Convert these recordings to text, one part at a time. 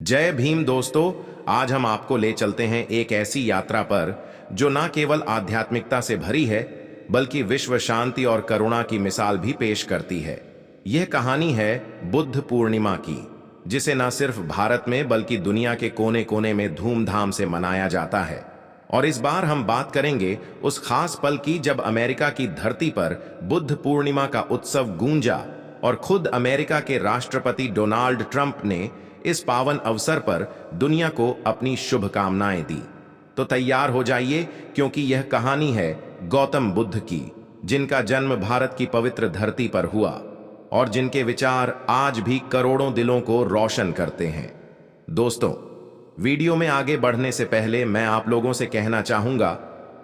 जय भीम दोस्तों। आज हम आपको ले चलते हैं एक ऐसी यात्रा पर जो न केवल आध्यात्मिकता से भरी है बल्कि विश्व शांति और करुणा की मिसाल भी पेश करती है। यह कहानी है बुद्ध पूर्णिमा की, जिसे न सिर्फ भारत में बल्कि दुनिया के कोने कोने में धूमधाम से मनाया जाता है। और इस बार हम बात करेंगे उस खास पल की जब अमेरिका की धरती पर बुद्ध पूर्णिमा का उत्सव गूंजा और खुद अमेरिका के राष्ट्रपति डोनाल्ड ट्रंप ने इस पावन अवसर पर दुनिया को अपनी शुभकामनाएं दी। तो तैयार हो जाइए, क्योंकि यह कहानी है गौतम बुद्ध की, जिनका जन्म भारत की पवित्र धरती पर हुआ और जिनके विचार आज भी करोड़ों दिलों को रोशन करते हैं। दोस्तों, वीडियो में आगे बढ़ने से पहले मैं आप लोगों से कहना चाहूंगा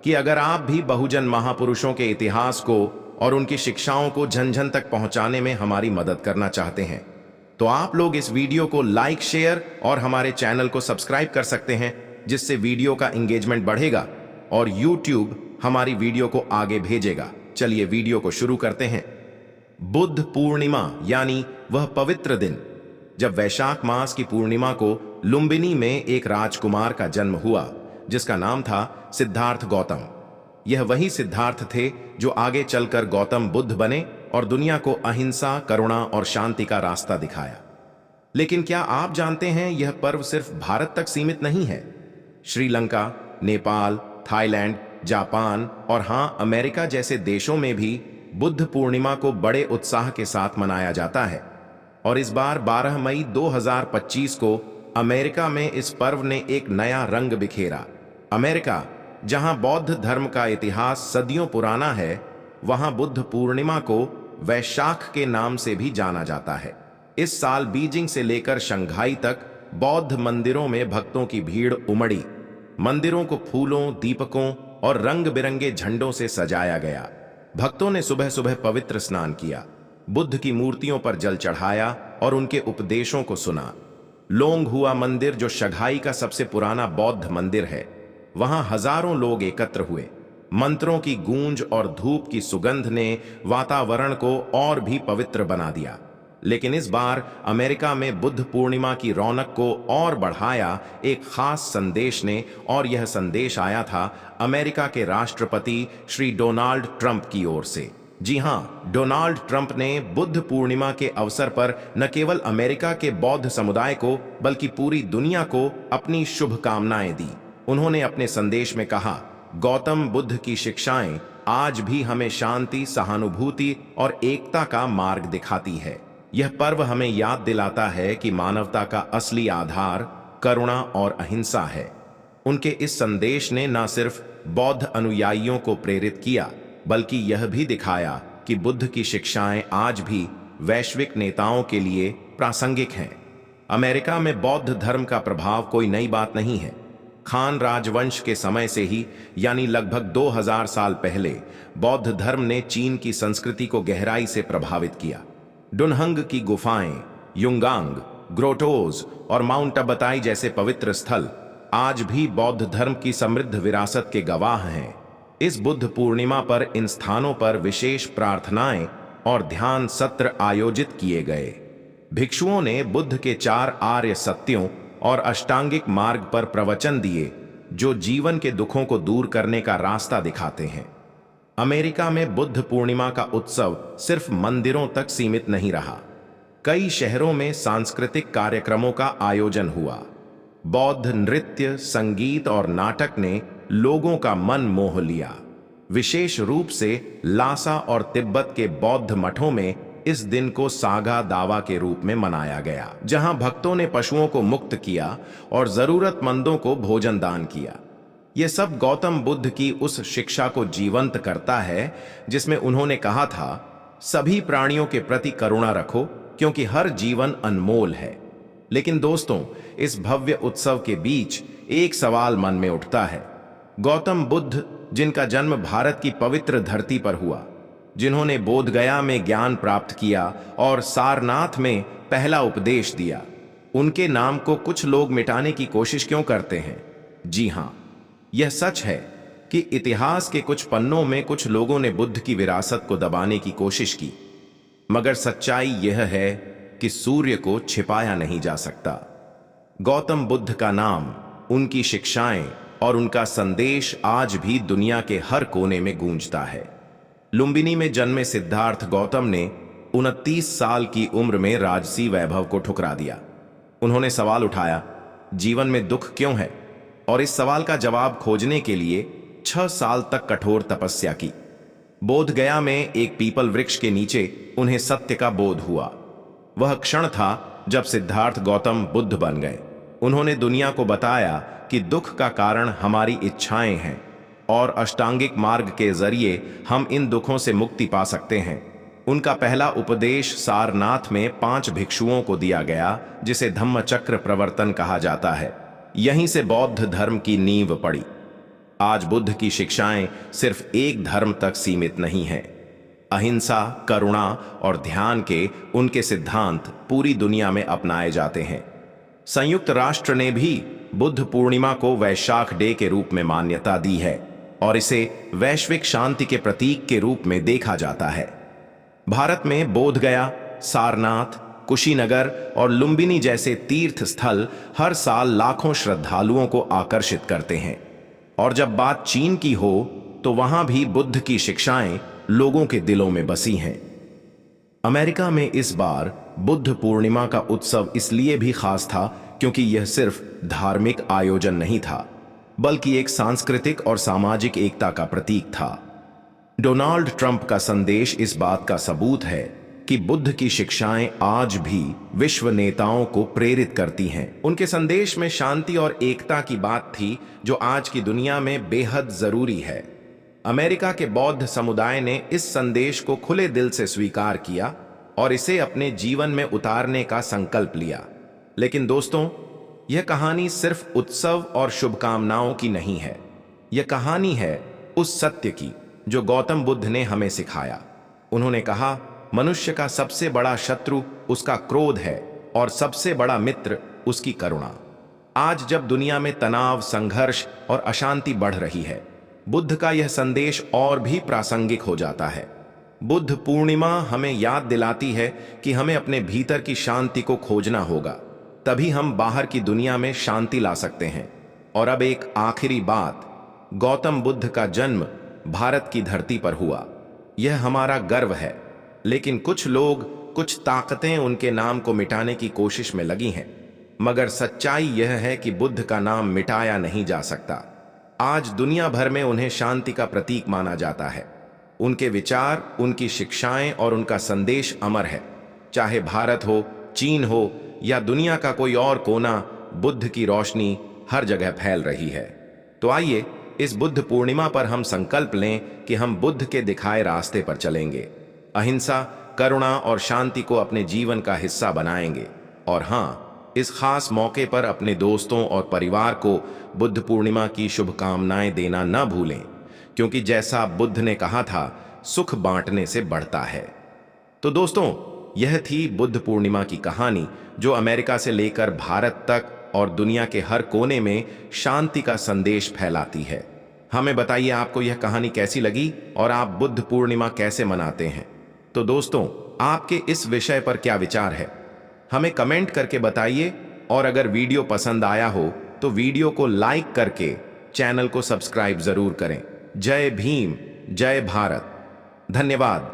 कि अगर आप भी बहुजन महापुरुषों के इतिहास को और उनकी शिक्षाओं को जन जन तक पहुंचाने में हमारी मदद करना चाहते हैं, तो आप लोग इस वीडियो को लाइक, शेयर और हमारे चैनल को सब्सक्राइब कर सकते हैं, जिससे वीडियो का एंगेजमेंट बढ़ेगा और YouTube हमारी वीडियो को आगे भेजेगा। चलिए वीडियो को शुरू करते हैं। बुद्ध पूर्णिमा यानी वह पवित्र दिन जब वैशाख मास की पूर्णिमा को लुम्बिनी में एक राजकुमार का जन्म हुआ, जिसका नाम था सिद्धार्थ गौतम। यह वही सिद्धार्थ थे जो आगे चलकर गौतम बुद्ध बने और दुनिया को अहिंसा, करुणा और शांति का रास्ता दिखाया। लेकिन क्या आप जानते हैं, यह पर्व सिर्फ भारत तक सीमित नहीं है। श्रीलंका, नेपाल, थाईलैंड, जापान और हां, अमेरिका जैसे देशों में भी बुद्ध पूर्णिमा को बड़े उत्साह के साथ मनाया जाता है। और इस बार 12 मई 2025 को अमेरिका में इस पर्व ने एक नया रंग बिखेरा। अमेरिका, जहां बौद्ध धर्म का इतिहास सदियों पुराना है, वहां बुद्ध पूर्णिमा को वैशाख के नाम से भी जाना जाता है। इस साल बीजिंग से लेकर शंघाई तक बौद्ध मंदिरों में भक्तों की भीड़ उमड़ी। मंदिरों को फूलों, दीपकों और रंग बिरंगे झंडों से सजाया गया। भक्तों ने सुबह सुबह पवित्र स्नान किया, बुद्ध की मूर्तियों पर जल चढ़ाया और उनके उपदेशों को सुना। लोंग हुआ मंदिर, जो शंघाई का सबसे पुराना बौद्ध मंदिर है, वहां हजारों लोग एकत्र हुए। मंत्रों की गूंज और धूप की सुगंध ने वातावरण को और भी पवित्र बना दिया। लेकिन इस बार अमेरिका में बुद्ध पूर्णिमा की रौनक को और बढ़ाया एक खास संदेश ने, और यह संदेश आया था अमेरिका के राष्ट्रपति श्री डोनाल्ड ट्रंप की ओर से। जी हां, डोनाल्ड ट्रंप ने बुद्ध पूर्णिमा के अवसर पर न केवल अमेरिका के बौद्ध समुदाय को बल्कि पूरी दुनिया को अपनी शुभकामनाएं दी। उन्होंने अपने संदेश में कहा, गौतम बुद्ध की शिक्षाएं आज भी हमें शांति, सहानुभूति और एकता का मार्ग दिखाती है। यह पर्व हमें याद दिलाता है कि मानवता का असली आधार करुणा और अहिंसा है। उनके इस संदेश ने न सिर्फ बौद्ध अनुयायियों को प्रेरित किया, बल्कि यह भी दिखाया कि बुद्ध की शिक्षाएं आज भी वैश्विक नेताओं के लिए प्रासंगिक हैं। अमेरिका में बौद्ध धर्म का प्रभाव कोई नई बात नहीं है। खान राजवंश के समय से ही, यानी लगभग 2000 साल पहले, बौद्ध धर्म ने चीन की संस्कृति को गहराई से प्रभावित किया। डुनहंग की गुफाएं, युंगांग, ग्रोटोज और माउंट अबताई जैसे पवित्र स्थल आज भी बौद्ध धर्म की समृद्ध विरासत के गवाह हैं। इस बुद्ध पूर्णिमा पर इन स्थानों पर विशेष प्रार्थनाएं और ध्यान सत्र आयोजित किए गए। भिक्षुओं ने बुद्ध के 4 आर्य सत्यों और अष्टांगिक मार्ग पर प्रवचन दिए, जो जीवन के दुखों को दूर करने का रास्ता दिखाते हैं। अमेरिका में बुद्ध पूर्णिमा का उत्सव सिर्फ मंदिरों तक सीमित नहीं रहा। कई शहरों में सांस्कृतिक कार्यक्रमों का आयोजन हुआ। बौद्ध नृत्य, संगीत और नाटक ने लोगों का मन मोह लिया। विशेष रूप से लासा और तिब्बत के बौद्ध मठों में इस दिन को सागा दावा के रूप में मनाया गया, जहां भक्तों ने पशुओं को मुक्त किया और जरूरतमंदों को भोजन दान किया। यह सब गौतम बुद्ध की उस शिक्षा को जीवंत करता है जिसमें उन्होंने कहा था, सभी प्राणियों के प्रति करुणा रखो, क्योंकि हर जीवन अनमोल है। लेकिन दोस्तों, इस भव्य उत्सव के बीच एक सवाल मन में उठता है। गौतम बुद्ध, जिनका जन्म भारत की पवित्र धरती पर हुआ, जिन्होंने बोधगया में ज्ञान प्राप्त किया और सारनाथ में पहला उपदेश दिया, उनके नाम को कुछ लोग मिटाने की कोशिश क्यों करते हैं? जी हां, यह सच है कि इतिहास के कुछ पन्नों में कुछ लोगों ने बुद्ध की विरासत को दबाने की कोशिश की, मगर सच्चाई यह है कि सूर्य को छिपाया नहीं जा सकता। गौतम बुद्ध का नाम, उनकी शिक्षाएं और उनका संदेश आज भी दुनिया के हर कोने में गूंजता है। लुम्बिनी में जन्मे सिद्धार्थ गौतम ने 29 साल की उम्र में राजसी वैभव को ठुकरा दिया। उन्होंने सवाल उठाया, जीवन में दुख क्यों है? और इस सवाल का जवाब खोजने के लिए 6 साल तक कठोर तपस्या की। बोधगया में एक पीपल वृक्ष के नीचे उन्हें सत्य का बोध हुआ। वह क्षण था जब सिद्धार्थ गौतम बुद्ध बन गए। उन्होंने दुनिया को बताया कि दुख का कारण हमारी इच्छाएं हैं और अष्टांगिक मार्ग के जरिए हम इन दुखों से मुक्ति पा सकते हैं। उनका पहला उपदेश सारनाथ में 5 भिक्षुओं को दिया गया, जिसे धम्मचक्र प्रवर्तन कहा जाता है। यहीं से बौद्ध धर्म की नींव पड़ी। आज बुद्ध की शिक्षाएं सिर्फ एक धर्म तक सीमित नहीं हैं। अहिंसा, करुणा और ध्यान के उनके सिद्धांत पूरी दुनिया में अपनाए जाते हैं। संयुक्त राष्ट्र ने भी बुद्ध पूर्णिमा को वैशाख डे के रूप में मान्यता दी है और इसे वैश्विक शांति के प्रतीक के रूप में देखा जाता है। भारत में बोधगया, सारनाथ, कुशीनगर और लुम्बिनी जैसे तीर्थ स्थल हर साल लाखों श्रद्धालुओं को आकर्षित करते हैं। और जब बात चीन की हो तो वहां भी बुद्ध की शिक्षाएं लोगों के दिलों में बसी हैं। अमेरिका में इस बार बुद्ध पूर्णिमा का उत्सव इसलिए भी खास था क्योंकि यह सिर्फ धार्मिक आयोजन नहीं था, बल्कि एक सांस्कृतिक और सामाजिक एकता का प्रतीक था। डोनाल्ड ट्रंप का संदेश इस बात का सबूत है कि बुद्ध की शिक्षाएं आज भी विश्व नेताओं को प्रेरित करती हैं। उनके संदेश में शांति और एकता की बात थी, जो आज की दुनिया में बेहद जरूरी है। अमेरिका के बौद्ध समुदाय ने इस संदेश को खुले दिल से स्वीकार किया और इसे अपने जीवन में उतारने का संकल्प लिया। लेकिन दोस्तों, यह कहानी सिर्फ उत्सव और शुभकामनाओं की नहीं है। यह कहानी है उस सत्य की जो गौतम बुद्ध ने हमें सिखाया। उन्होंने कहा, मनुष्य का सबसे बड़ा शत्रु उसका क्रोध है और सबसे बड़ा मित्र उसकी करुणा। आज जब दुनिया में तनाव, संघर्ष और अशांति बढ़ रही है, बुद्ध का यह संदेश और भी प्रासंगिक हो जाता है। बुद्ध पूर्णिमा हमें याद दिलाती है कि हमें अपने भीतर की शांति को खोजना होगा, तभी हम बाहर की दुनिया में शांति ला सकते हैं। और अब एक आखिरी बात, गौतम बुद्ध का जन्म भारत की धरती पर हुआ। यह हमारा गर्व है, लेकिन कुछ लोग, कुछ ताकतें उनके नाम को मिटाने की कोशिश में लगी हैं। मगर सच्चाई यह है कि बुद्ध का नाम मिटाया नहीं जा सकता। आज दुनिया भर में उन्हें शांति का प्रतीक माना जाता है। उनके विचार, उनकी शिक्षाएं और उनका संदेश अमर है। चाहे भारत हो, चीन हो या दुनिया का कोई और कोना, बुद्ध की रोशनी हर जगह फैल रही है। तो आइए इस बुद्ध पूर्णिमा पर हम संकल्प लें कि हम बुद्ध के दिखाए रास्ते पर चलेंगे, अहिंसा, करुणा और शांति को अपने जीवन का हिस्सा बनाएंगे। और हाँ, इस खास मौके पर अपने दोस्तों और परिवार को बुद्ध पूर्णिमा की शुभकामनाएं देना न भूलें, क्योंकि जैसा बुद्ध ने कहा था, सुख बांटने से बढ़ता है। तो दोस्तों, यह थी बुद्ध पूर्णिमा की कहानी, जो अमेरिका से लेकर भारत तक और दुनिया के हर कोने में शांति का संदेश फैलाती है। हमें बताइए आपको यह कहानी कैसी लगी और आप बुद्ध पूर्णिमा कैसे मनाते हैं। तो दोस्तों, आपके इस विषय पर क्या विचार है, हमें कमेंट करके बताइए। और अगर वीडियो पसंद आया हो तो वीडियो को लाइक करके चैनल को सब्सक्राइब जरूर करें। जय भीम, जय भारत, धन्यवाद।